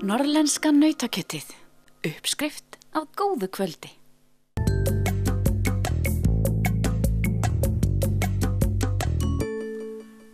Norrlenska nautakjötið, uppskrift á góðu kvöldi.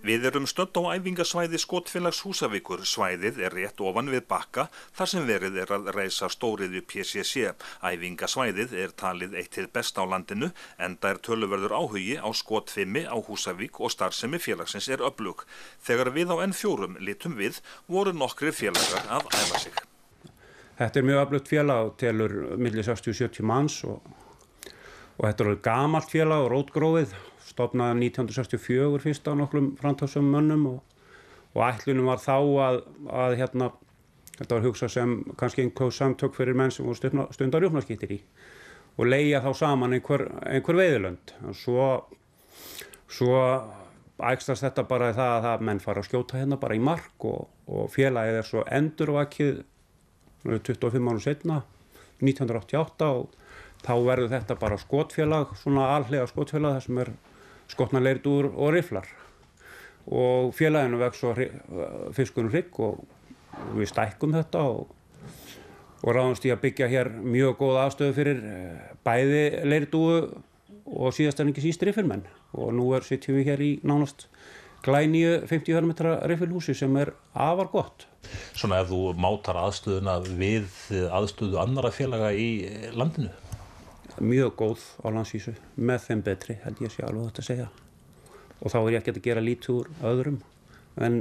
Við erum stödd á æfingasvæði Skotfélags Húsavíkur. Svæðið rétt ofan við bakka þar sem verið að reisa stóriðju PCC. Æfingasvæðið talið eitt hið besta á landinu, enda töluverður áhugi á skotfimi á Húsavík og starfsemi félagsins öflug. Þegar við á N4 litum við, voru nokkrir félagar að æfa sig. Þetta mjög öflugt félag og telur milli 60-70 manns og þetta gamalt félag og rótgróið. Stofnaði 1964 fyrst á nokkrum framtaksömmum mönnum og ætlunin var þá að þetta var hugsað sem kannski einhver samtök fyrir menn sem voru stundar rjúpnaskyttir í og leigja þá saman einhver veiðilönd. Svo æxlast þetta bara í það að menn fara að skjóta hérna bara í mark og félagið svo endurvakið 25 árum seinna, 1988 og þá verður þetta bara skotfélag, svona alhliða skotfélag þar sem skotnar leirdúfur og rifflar og félaginu vex svo fiskunum hrygg og við stækkum þetta og ráðumst í að byggja hér mjög góða aðstöðu fyrir bæði leirdúfu og síðast en ekki síst riffilmenn og nú sitjum við hér í nánast glænýju 50 fermetra riffilhúsi sem afar gott. Svona ef þú mátar aðstöðuna við aðstöðu annarra félaga í landinu? Mjög góð á landsvísu, með þeim betri held ég sé alveg þetta að segja og þá ég ekki að gera lítið úr öðrum en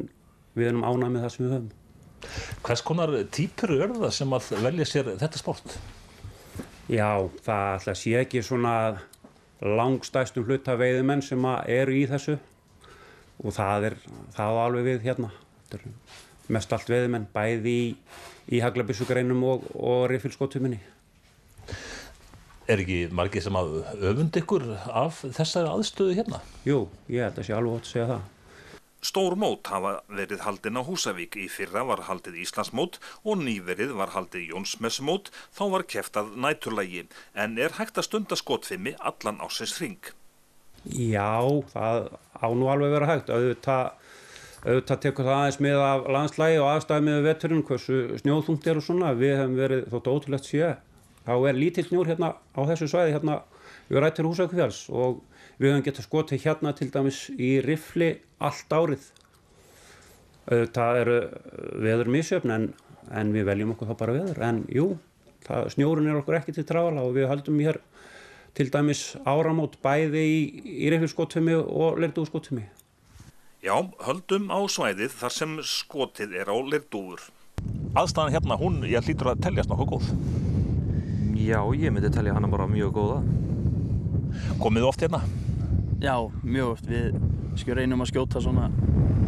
við erum ánægð með það sem við höfum. Hvers konar týpur það sem að velja sér þetta sport? Já, það alltaf sé ekki svona langstærstum hluta veiðimenn sem eru í þessu og það alveg við hérna. Þetta mest allt veiðimenn, bæði í haglabyssugreinum og riffilskotuminni. Ekki margir sem að öfunda ykkur af þessari aðstöðu hérna? Jú, ég held að sé alveg ótt að segja það. Stór mót hafa verið haldin á Húsavík. Í fyrra var haldið Íslandsmót og nýverið var haldið Jónsmessumót, þá var keppt að næturlagi. En hægt að stunda skotfimi allan ársins hring? Já, það á nú alveg vera hægt. Auðvitað tekur það aðeins með af landslægi og aðstæði með veturinn, hversu snjóþungt og svona. Við hefum verið þótt ótrúlegt sé. Þá lítill snjór hérna á þessu svæði hérna við rættir Húsavíkurfjalls og við höfum getað skotið hérna til dæmis í riffli allt árið. Það veður misjöfn en við veljum okkur þá bara veður. En jú, snjórun okkur ekki til trafala og við höldum hér til dæmis áramót bæði í riffilskotfimi og leirdúfuskotfimi. Já, höldum á svæðið þar sem skotið á leirdúfur. Aðstæðan hérna, ég hlýtur að teljast nokkuð góð. Já, ég myndi telja hana bara mjög góða. Komið þið oft hérna? Já, mjög oft. Við reynum að skjóta svona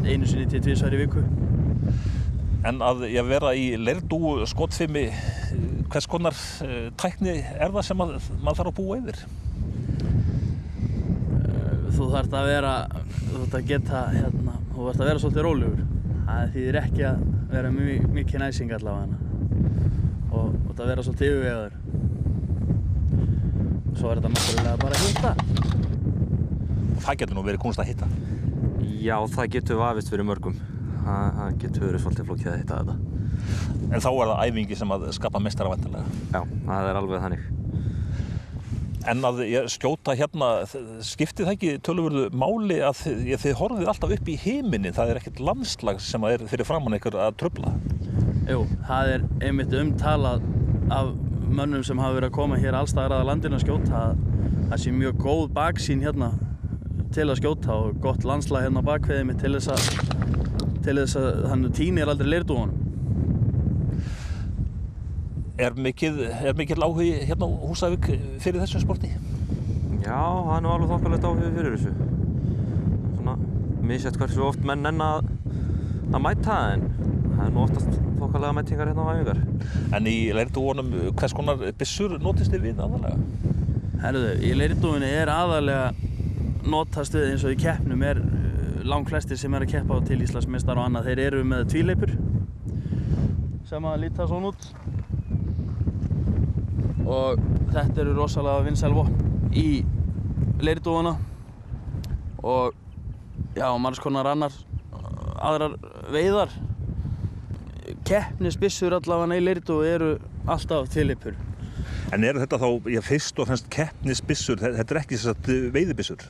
1 sinni til 2 í viku. En að vera í leirdúfu skotfimi, hvers konar tækni það sem maður þarf að búa yfir? Þú þarft að vera svolítið rólegur. Það þýðir ekki að vera mikið næsing allavega og það vera svolítið yfirvegaður. Svo þetta náttúrulega bara að hitta. Og það getur nú verið kúnst að hitta? Já, það getur vafist fyrir mörgum. Það getur verið svolítið flókið að hitta þetta. En þá það æfingi sem að skapa meistara væntanlega? Já, það alveg þannig. En að skjóta hérna, skiptir það ekki töluverðu máli að þið horfið alltaf upp í himinin? Það ekkert landslag sem fyrir framan ykkur að trufla? Jú, það einmitt umtalað af mönnum sem hafa verið að koma hér allstaðar að landinu að skjóta að það sé mjög góð baksýn hérna til að skjóta og gott landslag hérna á bakveiði mig til þess að hann tínir aldrei leirdúfunum. Mikill áhugi hérna á Húsavík fyrir þessu sporti? Já, það alveg þokkalegt áhugi fyrir þessu. Svona misjætt hversu oft menn að mæta en það nú oftast þokkalega mætingar hérna á æfingar. En í leirdúfunum, hvers konar byssur notist þið við aðalega? Herðu, í leirdúfunni aðalega notast við eins og í keppnum langflestir sem að keppa á til Íslandsmeistar og annað. Þeir eru með tvíleipur sem að líta svona út. Og þetta eru rosalega vinsæl vopn í leirdúfuna og já, margs konar aðrar veiðar keppnisbyssur allavega í Leirdó eru alltaf tilipur. En eru þetta þá, fyrst og fremst keppnisbyssur, þetta ekki þess að veiðibyssur?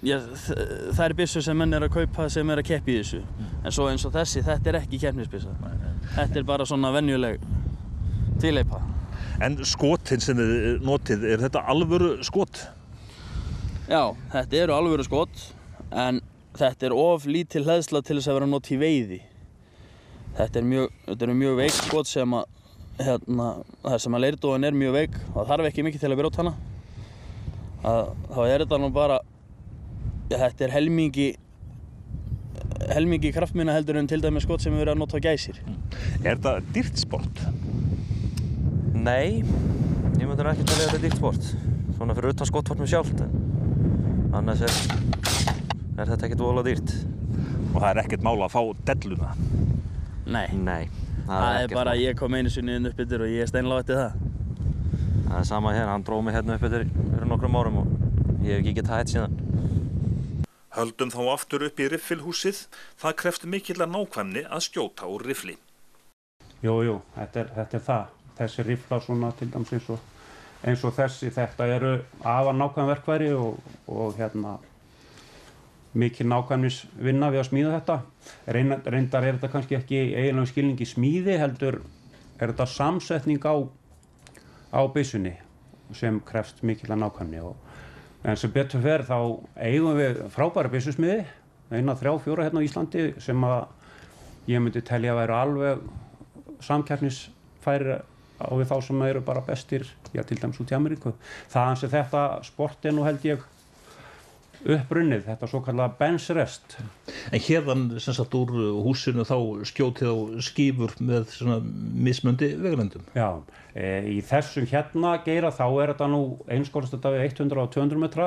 Já, það er byssur sem menn að kaupa sem að keppa í þessu. En svo eins og þessi, þetta ekki keppnisbyssa. Þetta bara svona venjuleg tvíleipa. En skotin sem þið notið, þetta alvöru skot? Já, þetta eru alvöru skot, en þetta of lítil hleðsla til þess að vera notið í veiði. Þetta eru mjög veik skot sem að þar sem að Leirdóin mjög veik, það þarf ekki mikið til að brjóta hana. Þá þetta nú bara, þetta helmingi kraftminna heldur en til dæmis skot sem við verðum að nota á gæsir. Er þetta dýrt sport? Nei, ég myndi ekki talið að þetta er dýrt sport. Svona fyrir utan skotvarpið sjálft, en annars er þetta ekkert voðalega dýrt. Og það er ekkert mál að fá delluna? Nei. Það er bara að ég kom einu sinni inn upp yfir og ég steinlega eftir það. Það er sama hér, hann dróð mig hérna upp yfir fyrir nokkrum árum og ég hef ekki getað hætt síðan. Höldum þá aftur upp í riffilhúsið. Það krefst mikillar nákvæmni að skjóta úr riffli. Jú, þetta er það. Þessi rifflar svona til dæmis eins og þessi, þetta eru afar nákvæm verkfæri og mikil nákvæmnisvinna við að smíða þetta. Reyndar er þetta kannski ekki eiginlega skilningi smíði, heldur er þetta samsetning á byssunni sem krefst mikillar nákvæmni. En sem betur fer þá eigum við frábæra byssusmiði, 3-4 hérna á Íslandi sem að ég myndi telja að væru alveg samkeppnisfærir á við þá sem eru bara bestir, til dæmis út í Ameríku. Þaðan sem þetta sport nú held ég upprunnið, þetta svo kallað bench-rest. En hérðan sem sagt úr húsinu þá skjótið á skífur með svona mismundi vegalendum? Já, í þessum hérna geira þá er þetta nú einskorðast þetta við 100 og 200 metra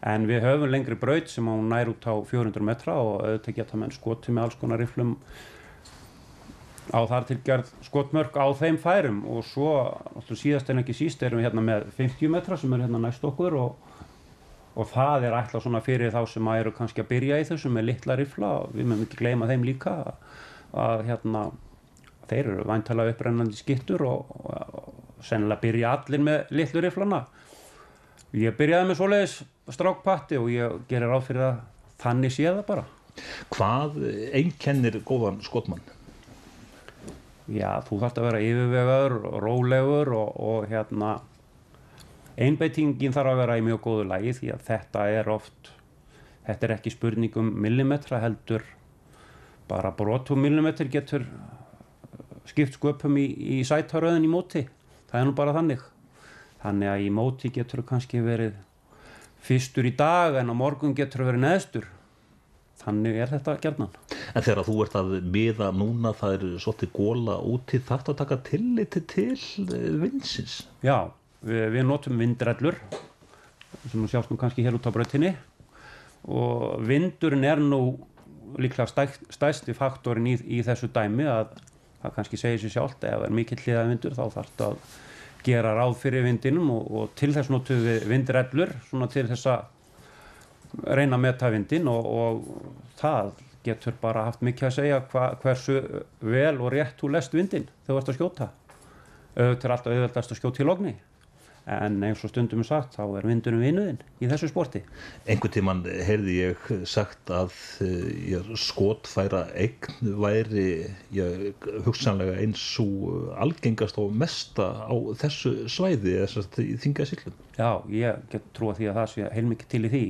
en við höfum lengri braut sem hún nær út á 400 metra og auðvitað geta menn skotið með alls konar rifflum á þar til gerð skotmörk á þeim færum og svo síðast en ekki síst erum við hérna með 50 metra sem er hérna næst okkur og það er ætlað svona fyrir þá sem eru kannski að byrja í þessu með litla riffla og við mögum ekki gleyma þeim líka að þeir eru væntanlega upprennandi skyttur og sennilega byrja allir með litlu rifflana. Ég byrjaði með svoleiðis strákpatti og ég gerir ráð fyrir að þannig sé það bara. Hvað einkennir góðan skotmann? Já, þú þarft að vera yfirvegaður og rólegur og einbeitingin þarf að vera í mjög góðu lagi því að þetta er ekki spurning millimetra heldur bara brotum millimetr getur skipt sköpum í sætaröðin í móti. Það er nú bara þannig. Þannig að í móti getur kannski verið fyrstur í dag en á morgun getur verið neðstur. Þannig er þetta gjarnan. En þegar þú ert að miða núna, það er svolítið góla úti, þarftu að taka tilliti til vindsins? Já. Við notum vindrellur sem nú sjást nú kannski hér út á brautinni og vindurinn er nú líklega stærsti faktorinn í þessu dæmi að það kannski segir sig sjálft ef það er mikill hliðavindur þá þarftu að gera ráð fyrir vindinum og til þess notum við vindrellur svona til þess að reyna að meta vindinn og það getur bara haft mikið að segja hversu vel og rétt þú lest vindinn þegar þú ert að skjóta. Auðvitað er alltaf auðveldast að skjóta í logni. En eins og stundum sagt, þá er vindurinn vinuðinn í þessu sporti. Einhvern tímann heyrði ég sagt að skotfæra eign væri hugsanlega eins og algengast og mesta á þessu svæði eða í Þingeyjarsýslum. Já, ég get trúa því að það sé heilmikið til í því.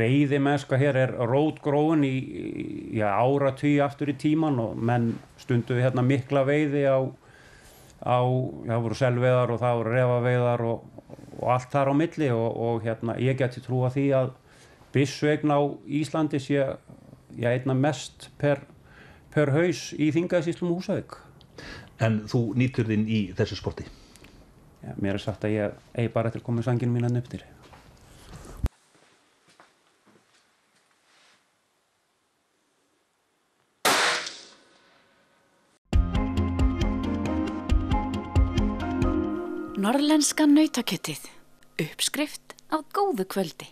Veiðimennska hér er rótgróin í áratugi aftur í tíman og menn stunduðu hérna mikla veiði það voru selveiðar og það voru refaveiðar og allt þar á milli og ég geti trúa því að byssueign á Íslandi sé einna mest per haus í Þingeyjarsýslum og Húsavík. En þú nýtur þín í þessu sporti? Já, mér er sagt að ég eigi bara eftir að koma sanginu mín að nöfndir. Norðlenska nautakjötið. Uppskrift af góðu kvöldi.